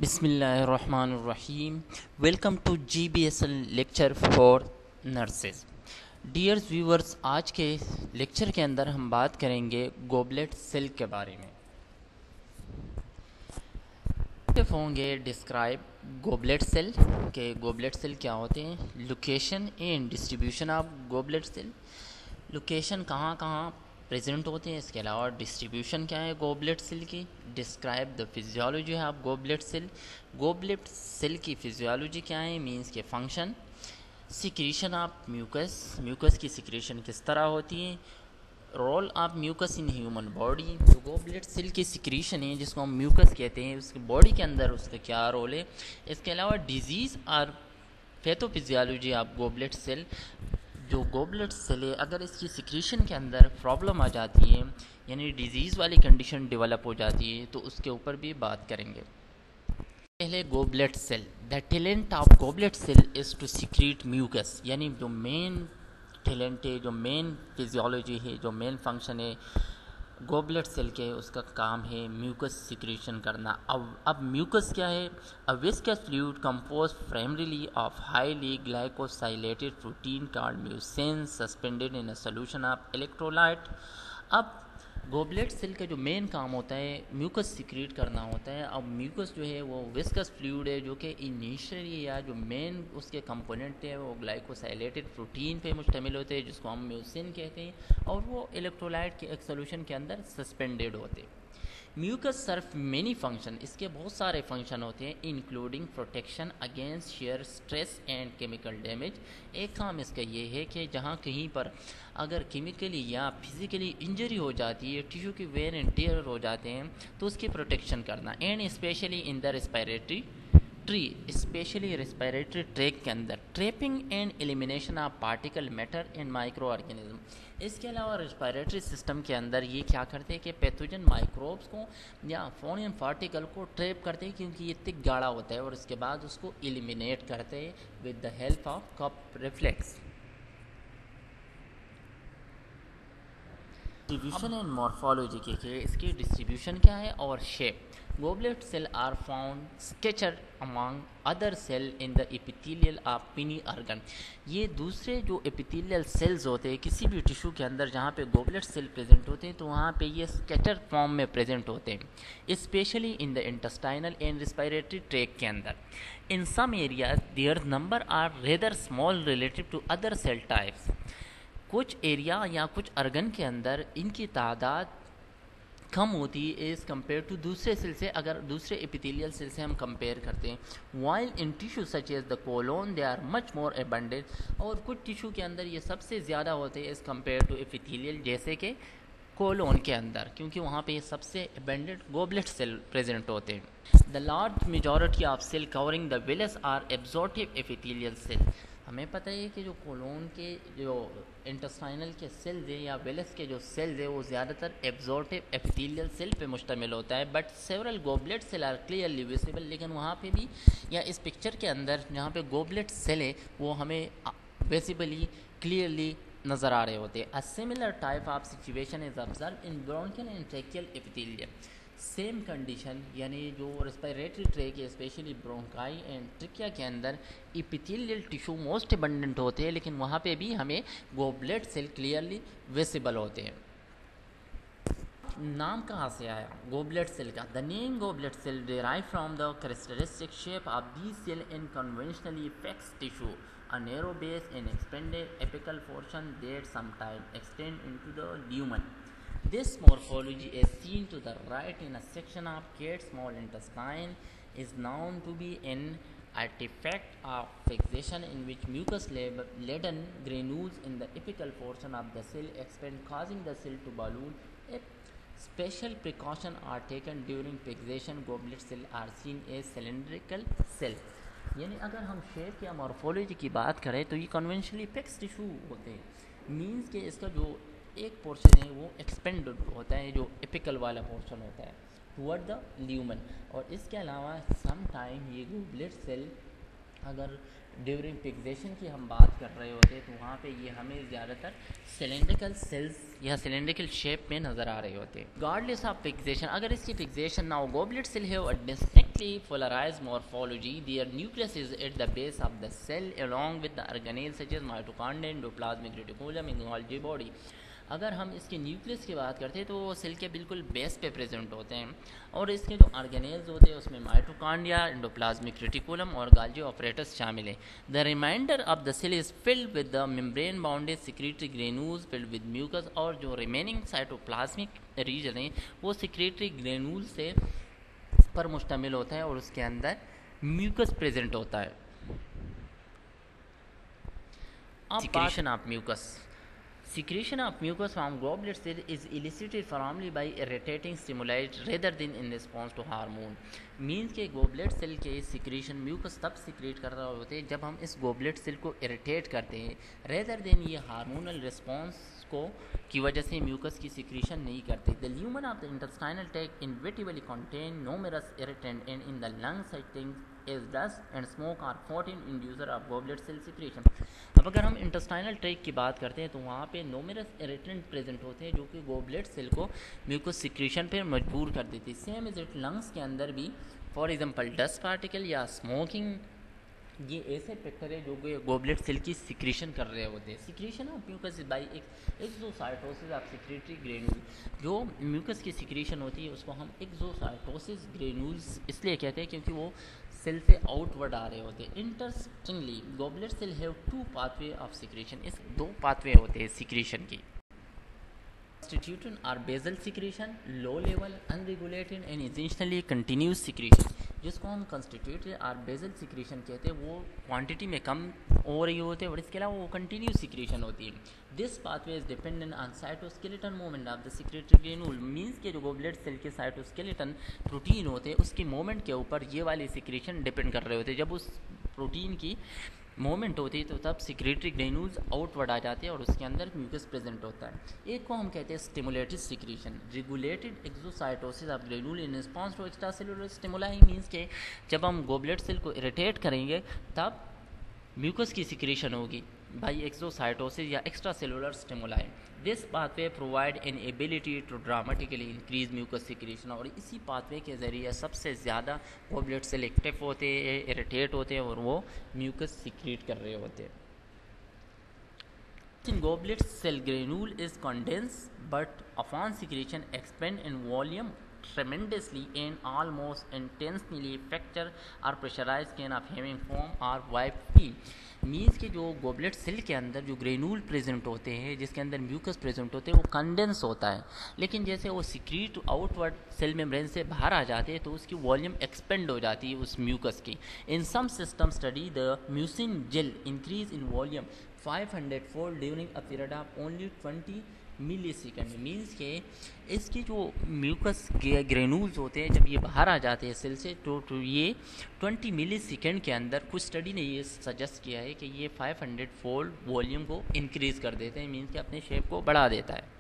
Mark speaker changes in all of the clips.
Speaker 1: बिस्मिल्लाहिर्रहमानिर्रहीम। Welcome to GBSL lecture for nurses. Dear viewers, आज के लेक्चर के अंदर हम बात करेंगे गोबलेट सेल के बारे में। होंगे डिस्क्राइब गोबलेट सेल के गोबलेट सेल क्या होते हैं, location and distribution of goblet cell, location कहाँ कहाँ प्रेजेंट होते हैं, इसके अलावा डिस्ट्रीब्यूशन क्या है गोबलेट सेल की, describe the physiology of goblet cell, goblet cell की फिजियोलॉजी क्या है मींस के function, secretion of mucus, mucus की सिक्रीशन किस तरह होती है, role of mucus in human body, जो गोबलेट सेल की सिक्रीशन है जिसको हम म्यूकस कहते हैं उसकी बॉडी के अंदर उसका क्या रोल है, इसके अलावा डिजीज़ और पैथोफिजियोलॉजी ऑफ गोबलेट सेल, जो गोबलेट सेल है अगर इसकी सिक्रीशन के अंदर प्रॉब्लम आ जाती है यानी डिजीज़ वाली कंडीशन डेवलप हो जाती है तो उसके ऊपर भी बात करेंगे। पहले goblet cell, the talent of goblet cell is to secrete mucus, यानी जो मेन टैलेंट है, जो मेन फिजियोलॉजी है, जो मेन फंक्शन है गोबलेट सेल के, उसका काम है म्यूकस सिक्रीशन करना। अब म्यूकस क्या है, अ viscous fluid compose primarily of highly glycosylated protein called mucin suspended in a solution of electrolyte. अब गोबलेट सेल का जो मेन काम होता है म्यूकस सिक्रीट करना होता है। अब म्यूकस जो है वो विस्कस फ्लूइड है जो कि इनिशियली या जो मेन उसके कंपोनेंट है वो ग्लाइकोसाइलेटेड प्रोटीन पे मुश्तमिल होते हैं जिसको हम म्यूसिन कहते हैं, और वो इलेक्ट्रोलाइट के एक सोल्यूशन के अंदर सस्पेंडेड होते हैं। म्यूकस सर्व मेनी फंक्शन, इसके बहुत सारे फंक्शन होते हैं including protection against shear stress and chemical damage. एक काम इसका ये है कि जहाँ कहीं पर अगर केमिकली या फिजिकली इंजरी हो जाती है, टिश्यू की वेयर एंड टेयर हो जाते हैं तो उसकी प्रोटेक्शन करना, and specially in the respiratory tree, specially respiratory tract के अंदर trapping and elimination of particle matter and micro organism. इसके अलावा रेस्पिरेटरी सिस्टम के अंदर ये क्या करते हैं कि पैथोजन माइक्रोब्स को या फॉरेन पार्टिकल को ट्रैप करते हैं क्योंकि ये तिक गाढ़ा होता है, और उसके बाद उसको एलिमिनेट करते हैं with the help of cough reflex. Distribution and morphology के इसकी डिस्ट्रीब्यूशन क्या है और shape. Goblet cell are found scattered among other cell in the epithelial of पिनी ऑर्गन। ये दूसरे जो एपिथेलियल सेल्स होते हैं किसी भी टिश्यू के अंदर जहाँ पे गोबलेट सेल प्रेजेंट होते हैं तो वहाँ पे ये स्केचर फॉर्म में प्रेजेंट होते हैं, specially in the intestinal and respiratory tract के अंदर। In some areas their number are rather small relative to other cell types. कुछ एरिया या कुछ अर्गन के अंदर इनकी तादाद कम होती है एज़ कम्पेयर टू दूसरे सेल से, अगर दूसरे एपिथेलियल सेल से हम कंपेयर करते हैं। While in tissue such as the colon they are much more abundant, और कुछ टिश्यू के अंदर ये सबसे ज़्यादा होते हैं एज़ कम्पेयर टू एपिथेलियल, जैसे कि कोलोन के अंदर, क्योंकि वहाँ पे ये सबसे एबंडेंट गोबलेट सेल प्रेजेंट होते हैं। The large majority of cell covering the villus are absorptive epithelial cell. हमें पता है कि जो कोलोन के जो इंटेस्टाइनल के सेल्स हैं या वेलस के जो सेल्स हैं वो ज़्यादातर एब्जॉर्टिव एपिथेलियल सेल पे मुश्तमिल होता है, but several goblet cell are clearly visible. लेकिन वहाँ पे भी या इस पिक्चर के अंदर जहाँ पे गोबलेट सेल है वो हमें विजिबली क्लियरली नज़र आ रहे होते हैं। A similar type of situation is observe in bronchial and tracheal epithelium. Same condition यानी जो रेस्पिरेटरी ट्रैक है स्पेशली ब्रोंकाई एंड ट्रिकिया के अंदर एपिथेलियल टिश्यू मोस्ट अबंडेंट होते हैं, लेकिन वहाँ पे भी हमें गोबलेट सेल क्लियरली विजिबल होते हैं। नाम कहाँ से आया गोबलेट सेल का? The name goblet cell derive from the characteristic shape of the cell in conventionally fixed tissue, a narrow base and expanded apical portion that sometimes extend into the lumen. This morphology is seen to the right in a section of cat small intestine is known to be an artifact of fixation in which mucus laden granules in the apical portion of the cell expand causing the cell to balloon. If special precaution are taken during fixation, goblet cell are seen as cylindrical cell। यानी अगर हम shape या morphology की बात करें तो ये conventionally fix tissue होते हैं, मींस के इसका जो एक पोर्शन है वो एक्सपेंड होता है, जो एपिकल वाला पोर्शन होता है टुवर्ड द ल्यूमन। और इसके अलावा सम टाइम ये गोबलेट सेल अगर ड्यूरिंग फिक्सेशन की हम बात कर रहे होते हैं तो वहाँ पे ये हमें ज़्यादातर सिलेंड्रिकल सेल्स या सिलेंड्रिकल शेप में नज़र आ रहे होते हैं। रिगार्डलेस ऑफ फिक्सेशन, अगर इसकी फिक्सेशन ना हो, goblet cell have a distinctly polarised morphology, their nucleus is at the base of the cell along with the organelle such as mitochondria, endoplasmic reticulum in Golgi body. अगर हम इसके nucleus की बात करते हैं तो वो सेल के बिल्कुल बेस पे प्रेजेंट होते हैं और इसके जो ऑर्गेनेल्स होते हैं उसमें माइटोकॉन्ड्रिया, एंडोप्लाज्मिक रेटिकुलम और गोल्गी ऑपरेटस शामिल है। The remainder of the cell is filled with the membrane bounded secretory granules filled with mucus, और जो रिमेनिंग साइटोप्लाज्मिक रीजन है वो सिक्रेटरी ग्रेन्यूल से पर मुश्तमिल होता है और उसके अंदर म्यूकस प्रेजेंट होता है। Secretion of mucus, secretion of mucus from goblet cell is elicited primarily by irritating stimuli rather than in response to hormone। Means के गोबलेट सेल के सिक्रेशन म्यूकस तब सिक्रेट कर रहे होते हैं जब हम इस गोबलेट सेल को इरिटेट करते हैं, रेदर देन ये हार्मोनल रिस्पॉन्स को की वजह से म्यूकस की सिक्रेशन नहीं करते। The lumen of the intestinal tract inevitably contain numerous irritant and in the lung settings as dust and smoke are potent inducer of goblet cell secretion. अब अगर हम इंटेस्टाइनल ट्रैक्ट की बात करते हैं तो वहाँ पे न्यूमरस इरिटेंट प्रेजेंट होते हैं जो कि गॉबलेट सेल को म्यूकस सिक्रेशन पे मजबूर कर देती है। सेम इज इट लंग्स के अंदर भी, फॉर एग्जांपल डस्ट पार्टिकल या स्मोकिंग, ये ऐसे फैक्टर है जो कि गॉबलेट सेल की सिक्रेशन कर रहे होते हैं। Secretion of mucus by exocytosis of secretory granule, जो म्यूकस की सिक्रेशन होती है उसको हम एक्सोसाइटोसिस ग्रेन्यूल्स इसलिए कहते हैं क्योंकि वो सेल से आउटवर्ड आ रहे होते हैं। Interestingly goblet cell have two pathway of secretion, इस दो पाथवे होते हैं सिक्रेशन की। Constituent or basal secretion, low level, unregulated and essentially continuous secretion, जिसको हम constituent और basal secretion कहते हैं, वो क्वांटिटी में कम हो रही होती है और इसके अलावा वो कंटिन्यूस सिक्रेशन होती है। This pathway is dependent on cytoskeleton movement of the secretory granule, means के जो गॉबलेट सेल के साइटोस्केलेटन प्रोटीन होते हैं उसके मूवमेंट के ऊपर ये वाली सिक्रेशन डिपेंड कर रहे होते हैं। जब उस प्रोटीन की मूवमेंट होती है तो तब सिक्रेटरी ग्रेन्यूल्स आउटवर्ड आ जाते हैं और उसके अंदर म्यूकस प्रेजेंट होता है। एक को हम कहते हैं stimulated secretion, regulated exocytosis of granule in response to extra cellular stimuli, means के जब हम गॉबलेट सेल को इरिटेट करेंगे तब म्यूकस की सिक्रेशन होगी बाई एक्सोसाइटोसिस या extra cellular stimuli. This pathway provide an ability to dramatically increase mucus secretion, और इसी पाथवे के ज़रिए सबसे ज़्यादा गॉबलेट सेल एक्टिव होते हैं, इरिटेट होते हैं और वो म्यूकस सिक्रेट कर रहे होते हैं। In goblet cell granule is condensed but upon secretion expand in volume tremendously and almost intensely fracture or pressurized can of having foam or wipe free। Means के जो गॉबलेट सेल के अंदर जो granule present होते हैं जिसके अंदर mucus present होते हैं वो कंडेंस होता है, लेकिन जैसे वो सिक्रीट आउटवर्ड सेल मेम्ब्रेन से बाहर आ जाते हैं तो उसकी वॉल्यूम एक्सपेंड हो जाती है उस म्यूकस की। In some system study the mucin gel increase in volume 500-fold during a period of only 20 millisecond. Means के इसकी जो म्यूकस ग्रेन्यूल्स होते हैं जब ये बाहर आ जाते हैं सेल से तो ये 20 मिली सेकेंड के अंदर, कुछ स्टडी ने ये सजेस्ट किया है कि ये 500-fold वॉल्यूम को इंक्रीज कर देते हैं, मीन्स के अपने शेप को बढ़ा देता है।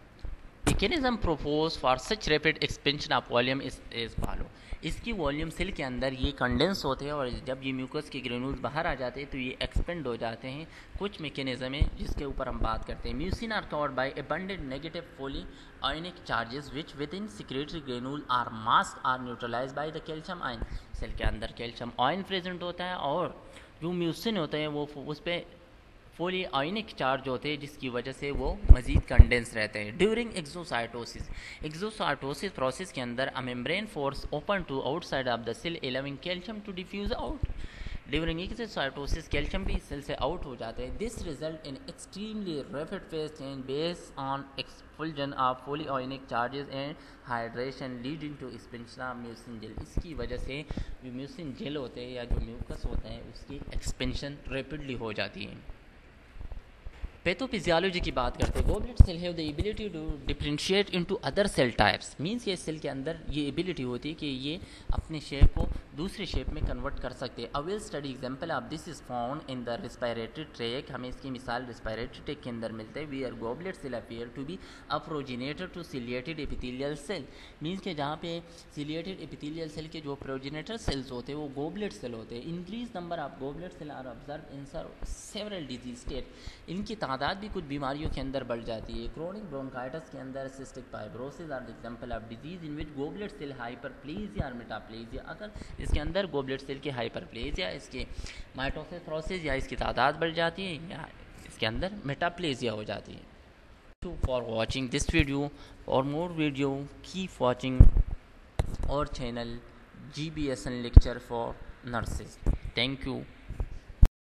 Speaker 1: Mechanism propose for such rapid expansion of volume is follow. इसकी वॉल्यूम सेल के अंदर ये कंडेंस होते हैं और जब ये म्यूकस के ग्रेन्यूल्स बाहर आ जाते हैं तो ये एक्सपेंड हो जाते हैं। कुछ मैकेनिज्म है जिसके ऊपर हम बात करते हैं। Mucin are covered by abundant negative poly ionic charges which within secretory granule are mask or neutralise by the calcium ion. Cell के अंदर कैल्शियम आयन प्रेजेंट होता है और जो म्यूसिन होते हैं वो उस पर पोली आयनिक चार्ज होते हैं जिसकी वजह से वो मजीद कंडेंस रहते हैं। ड्यूरिंग एक्सोसाइटोसिस प्रोसेस के अंदर a membrane force open to outside of the cell allowing calcium to diffuse out. During exocytosis calcium भी सेल से आउट हो जाते हैं। This result in extremely rapid phase change based on expulsion of poly ionic charges and hydration leading to expansion of mucin gel. इसकी वजह से जो mucin jail होते हैं या जो म्यूकस होते हैं उसकी एक्सपेंशन रैपिडली हो जाती है। पैथोफिजियोलॉजी की बात करते हैं, goblet cell have the ability to differentiate into other cell types, means ये सेल के अंदर ये एबिलिटी होती है कि ये अपने शेप को दूसरे शेप में कन्वर्ट कर सकते हैं। A well study example of this is found in the respiratory tract, हमें इसकी मिसाल रेस्पिरेटरी ट्रैक के अंदर मिलते हैं। Where goblet cell appear to be a progenitor to ciliated epithelial cell, means के जहाँ पे सिलिएटेड एपिथेलियल सेल के जो प्रोजेनेटर सेल्स होते हैं वो गोबलेट सेल होते हैं। Increase number of goblet cell are observe in several disease state, इनकी तादाद भी कुछ बीमारियों के अंदर बढ़ जाती है। क्रोनिक ब्रोंकाइटिस के अंदर cystic fibrosis are the example of disease in which goblet cell hyperplasia और मेटाप्लेजिया, अगर इसके अंदर गोबलेट सेल की हाइपरप्लेजिया, इसके माइटोसिस या इसकी तादाद बढ़ जाती है या इसके अंदर मेटाप्लेजिया हो जाती है। Thank you for watching this video. For more video, keep watching our channel GBSN lecture for nurses. Thank you.